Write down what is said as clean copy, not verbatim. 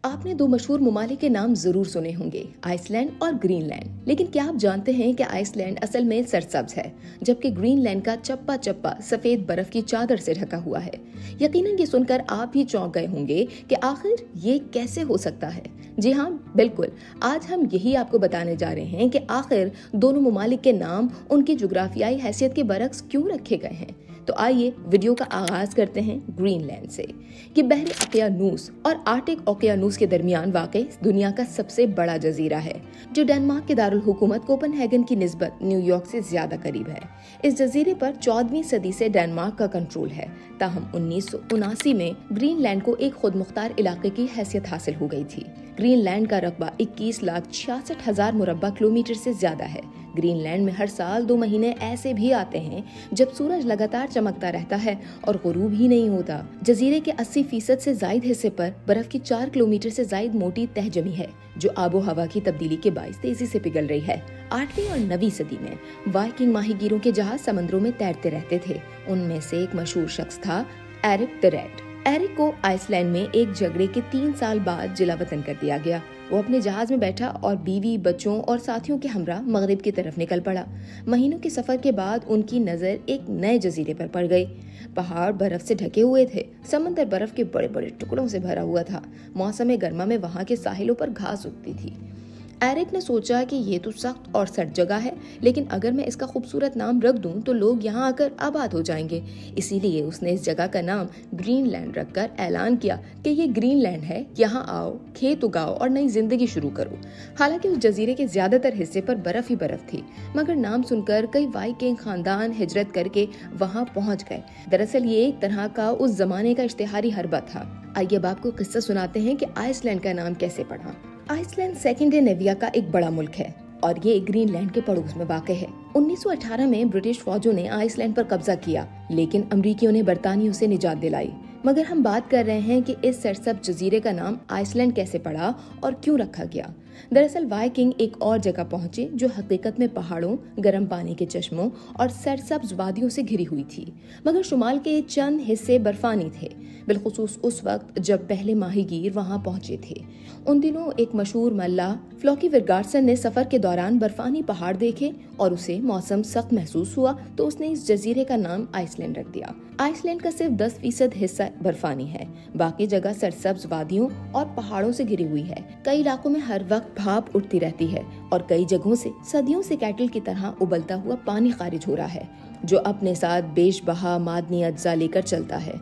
आपने दो मशहूर ममालिक के नाम जरूर सुने होंगे, आइसलैंड और ग्रीनलैंड। लेकिन क्या आप जानते हैं कि आइसलैंड असल में सरसब्ज है, जबकि ग्रीनलैंड का चप्पा चप्पा सफेद बर्फ की चादर से ढका हुआ है। यकीनन ये सुनकर आप भी चौंक गए होंगे कि आखिर ये कैसे हो सकता है। जी हाँ, बिल्कुल। आज हम यही आपको बताने जा रहे हैं कि आखिर दोनों ममालिक के नाम उनकी जुग्राफियाई हैसियत के बरक्स क्यों रखे गए हैं। तो आइए वीडियो का आगाज करते हैं ग्रीनलैंड से। ये बहरी ओकियानूस और आर्टिक ओकियानूस के दरमियान वाक़ई दुनिया का सबसे बड़ा जजीरा है, जो डेनमार्क के दारुल हुकूमत कोपेनहेगन की निस्बत न्यूयॉर्क से ज्यादा करीब है। इस जजीरे पर 14वीं सदी से डेनमार्क का कंट्रोल है, ताहम 1979 में ग्रीनलैंड को एक खुद मुख्तार इलाके की हैसियत हासिल हो गई थी। ग्रीनलैंड का रकबा 21,66,000 मुरब्बा किलोमीटर से ज्यादा है। ग्रीनलैंड में हर साल 2 महीने ऐसे भी आते हैं जब सूरज लगातार चमकता रहता है और गुरूब ही नहीं होता। जजीरे के 80% से जायद हिस्से पर बर्फ की 4 किलोमीटर से जायद मोटी तह जमी है, जो आबो हवा की तब्दीली के बाइस तेजी से पिघल रही है। 8वीं और 9वीं सदी में वाइकिंग माहीगीरों के जहाज समंदरों में तैरते रहते थे। उनमें से एक मशहूर शख्स था एरिक द रेड। एरिक को आइसलैंड में एक झगड़े के 3 साल बाद जिला वतन कर दिया गया। वो अपने जहाज में बैठा और बीवी, बच्चों और साथियों के हमरा मगरिब की तरफ निकल पड़ा। महीनों के सफर के बाद उनकी नजर एक नए जजीरे पर पड़ गई। पहाड़ बर्फ से ढके हुए थे, समंदर बर्फ के बड़े बड़े टुकड़ों से भरा हुआ था। मौसम गर्मा में वहां के साहिलों पर घास उगती थी। एरिक ने सोचा कि ये तो सख्त और सर्द जगह है, लेकिन अगर मैं इसका खूबसूरत नाम रख दूं तो लोग यहाँ आकर आबाद हो जाएंगे। इसीलिए उसने इस जगह का नाम ग्रीनलैंड रखकर ऐलान किया कि ये ग्रीनलैंड है, यहाँ आओ, खेत उगाओ और नई जिंदगी शुरू करो। हालांकि उस जजीरे के ज्यादातर हिस्से पर बर्फ ही बर्फ थी, मगर नाम सुनकर कई वाइकिंग खानदान हिजरत करके वहाँ पहुँच गए। दरअसल ये एक तरह का उस जमाने का इश्तिहारी हरबा था। आइए अब आपको किस्सा सुनाते हैं कि आइसलैंड का नाम कैसे पड़ा। आइसलैंड स्कैंडिनेविया का एक बड़ा मुल्क है और ये ग्रीनलैंड के पड़ोस में वाक़ है। 1918 में ब्रिटिश फौजों ने आइसलैंड पर कब्जा किया, लेकिन अमरीकियों ने बरतानियों से निजात दिलाई। मगर हम बात कर रहे हैं कि इस सरसब्ज जजीरे का नाम आइसलैंड कैसे पड़ा और क्यों रखा गया। दरअसल वाइकिंग एक और जगह पहुंचे जो हकीकत में पहाड़ों, गर्म पानी के चश्मों और सरसब्ज वादियों से घिरी हुई थी, मगर शुमाल के चंद हिस्से बर्फानी थे, बिलखुसूस उस वक्त जब पहले माहीगीर वहां पहुंचे थे। उन दिनों एक मशहूर मल्लाह फ्लॉकी विरगार्सन ने सफर के दौरान बर्फानी पहाड़ देखे और उसे मौसम सख्त महसूस हुआ, तो उसने इस जजीरे का नाम आइसलैंड रख दिया। आइसलैंड का सिर्फ 10% हिस्सा बर्फानी है, बाकी जगह सरसब्ज वादियों और पहाड़ों से घिरी हुई है। कई इलाकों में हर वक्त भाप उठती रहती है और कई जगहों से सदियों से कैटल की तरह उबलता हुआ पानी खारिज हो रहा है, जो अपने साथ बेशबहा मादनी अज्जा लेकर चलता है।